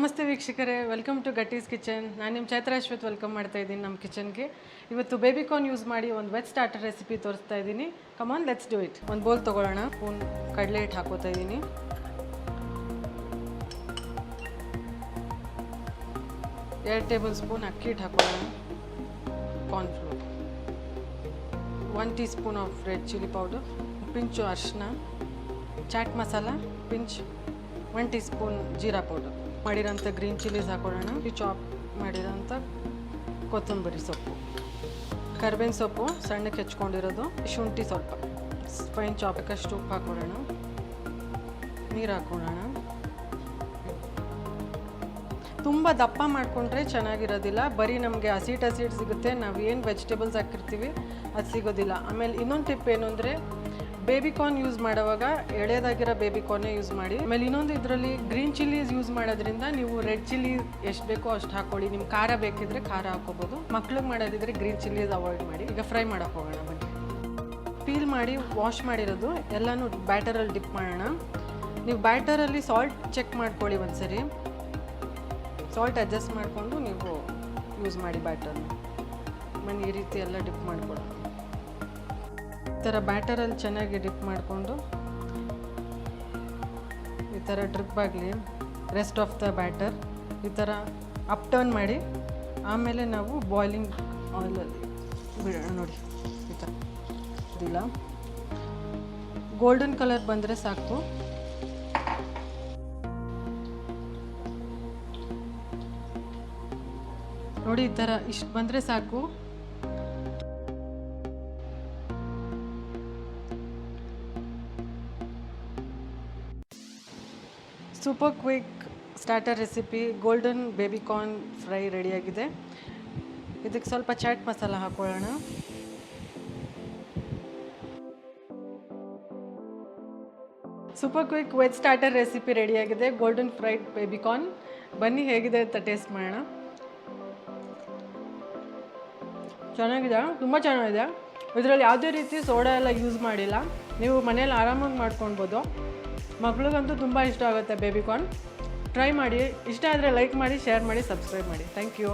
ನಮಸ್ತೆ ವೀಕ್ಷಕರೇ, welcome to ಗಟ್ಟೀಸ್ kitchen. ನಾನು ನಿಮ್ಮ ಚೈತ್ರ ಅಶ್ವಥ್ ವೆಲ್ಕಮ್ ಮಾಡ್ತಾ ಇದ್ದೀನಿ ನಮ್ಮ ಕಿಚನ್ಗೆ. ಇವತ್ತು ಬೇಬಿಕಾರ್ನ್ ಯೂಸ್ ಮಾಡಿ ಒಂದು ವೆಜ್ ಸ್ಟಾರ್ಟರ್ ರೆಸಿಪಿ ತೋರಿಸ್ತಾ ಇದ್ದೀನಿ. ಕಮಾನ್, ಲೆಟ್ಸ್ ಡೂ ಇಟ್. ಒಂದು ಬೌಲ್ ತೊಗೊಳ್ಳೋಣ. ಸ್ಪೂನ್ ಕಡಲೆ ಹಿಟ್ಟು ಹಾಕೋತಾ ಇದ್ದೀನಿ. 2 ಟೇಬಲ್ ಸ್ಪೂನ್ ಅಕ್ಕಿ ಹಿಟ್ಟು ಹಾಕೊಳ್ಳೋಣ. Cornflour, 1 teaspoon of red chilli powder, pinch ಅರಿಶಿನ, chaat masala pinch, 1 teaspoon ಜೀರಾ ಪೌಡರ್, ಮಾಡಿರೋಂಥ ಗ್ರೀನ್ ಚಿಲ್ಲೀಸ್ ಹಾಕೊಳ್ಳೋಣ. ಚಾಪ್ ಮಾಡಿರೋಂಥ ಕೊತ್ತಂಬರಿ ಸೊಪ್ಪು, ಕರ್ಬೇವಿನ ಸೊಪ್ಪು ಸಣ್ಣಕ್ಕೆ ಹೆಚ್ಕೊಂಡಿರೋದು, ಶುಂಠಿ ಸ್ವಲ್ಪ ಫೈನ್ ಚಾಪಕ್ಕಷ್ಟು ಉಪ್ಪು ಹಾಕೊಳ್ಳೋಣ. ನೀರು ಹಾಕೊಳ್ಳೋಣ. ತುಂಬ ದಪ್ಪ ಮಾಡಿಕೊಂಡ್ರೆ ಚೆನ್ನಾಗಿರೋದಿಲ್ಲ, ಬರೀ ನಮಗೆ ಹಸಿಟ್ ಸಿಗುತ್ತೆ. ನಾವು ಏನು ವೆಜಿಟೇಬಲ್ಸ್ ಹಾಕಿರ್ತೀವಿ ಅದು ಸಿಗೋದಿಲ್ಲ. ಆಮೇಲೆ ಇನ್ನೊಂದು ಟಿಪ್ ಏನು ಅಂದರೆ, ಬೇಬಿಕಾರ್ನ್ ಯೂಸ್ ಮಾಡುವಾಗ ಎಳೆದಾಗಿರೋ ಬೇಬಿಕಾರ್ನೇ ಯೂಸ್ ಮಾಡಿ. ಆಮೇಲೆ ಇನ್ನೊಂದು, ಇದರಲ್ಲಿ ಗ್ರೀನ್ ಚಿಲ್ಲೀಸ್ ಯೂಸ್ ಮಾಡೋದ್ರಿಂದ ನೀವು ರೆಡ್ ಚಿಲ್ಲಿ ಎಷ್ಟು ಬೇಕೋ ಅಷ್ಟು ಹಾಕ್ಕೊಳ್ಳಿ. ನಿಮ್ಗೆ ಖಾರ ಬೇಕಿದ್ರೆ ಖಾರ ಹಾಕೋಬೋದು. ಮಕ್ಳಿಗೆ ಮಾಡೋದಿದ್ರೆ ಗ್ರೀನ್ ಚಿಲ್ಲೀಸ್ ಅವಾಯ್ಡ್ ಮಾಡಿ. ಈಗ ಫ್ರೈ ಮಾಡೋಕೆ ಹೋಗೋಣ ಬನ್ನಿ. ಪೀಲ್ ಮಾಡಿ ವಾಶ್ ಮಾಡಿರೋದು ಎಲ್ಲನೂ ಬ್ಯಾಟರಲ್ಲಿ ಡಿಪ್ ಮಾಡೋಣ. ನೀವು ಬ್ಯಾಟರಲ್ಲಿ ಸಾಲ್ಟ್ ಚೆಕ್ ಮಾಡ್ಕೊಳ್ಳಿ ಒಂದ್ಸರಿ. ಸಾಲ್ಟ್ ಅಡ್ಜಸ್ಟ್ ಮಾಡಿಕೊಂಡು ನೀವು ಯೂಸ್ ಮಾಡಿ ಬ್ಯಾಟರ್ನ. ಮನೆ ಈ ರೀತಿ ಎಲ್ಲ ಡಿಪ್ ಮಾಡ್ಕೊಳ್ಳೋಣ. ಈ ಥರ ಬ್ಯಾಟರಲ್ಲಿ ಚೆನ್ನಾಗಿ ಡಿಪ್ ಮಾಡಿಕೊಂಡು ಈ ಥರ ಡ್ರಿಪ್ ಆಗಲಿ ರೆಸ್ಟ್ ಆಫ್ ದ ಬ್ಯಾಟರ್ ಈ ಥರ ಅಪ್ ಟರ್ನ್ ಮಾಡಿ. ಆಮೇಲೆ ನಾವು ಬಾಯ್ಲಿಂಗ್ ಆಯಿಲಲ್ಲಿ ಬಿಡೋಣ. ನೋಡಿ, ಈ ಥರ ಇಲ್ಲ, ಗೋಲ್ಡನ್ ಕಲರ್ ಬಂದರೆ ಸಾಕು. ನೋಡಿ, ಈ ಥರ ಇಷ್ಟು ಬಂದರೆ ಸಾಕು. Super quick starter recipe golden baby corn fry ರೆಡಿಯಾಗಿದೆ. ಇದಕ್ಕೆ ಸ್ವಲ್ಪ ಚಾಟ್ ಮಸಾಲ ಹಾಕೊಳ್ಳೋಣ. Super quick veg starter recipe ರೆಡಿಯಾಗಿದೆ, ಗೋಲ್ಡನ್ ಫ್ರೈಡ್ ಬೇಬಿಕಾರ್ನ್. ಬನ್ನಿ ಹೇಗಿದೆ ಅಂತ ಟೇಸ್ಟ್ ಮಾಡೋಣ. ಚೆನ್ನಾಗಿದೆ, ತುಂಬ ಚೆನ್ನಾಗಿದೆ. ಇದರಲ್ಲಿ ಯಾವುದೇ ರೀತಿ ಸೋಡಾ ಎಲ್ಲ ಯೂಸ್ ಮಾಡಿಲ್ಲ. ನೀವು ಮನೇಲಿ ಆರಾಮಾಗಿ ಮಾಡ್ಕೊಳ್ಬೋದು. ಮಕ್ಳಿಗಂತೂ ತುಂಬ ಇಷ್ಟ ಆಗುತ್ತೆ ಬೇಬಿಕಾರ್ನ್. ಟ್ರೈ ಮಾಡಿ. ಇಷ್ಟ ಆದರೆ ಲೈಕ್ ಮಾಡಿ, ಶೇರ್ ಮಾಡಿ, ಸಬ್ಸ್ಕ್ರೈಬ್ ಮಾಡಿ. Thank you.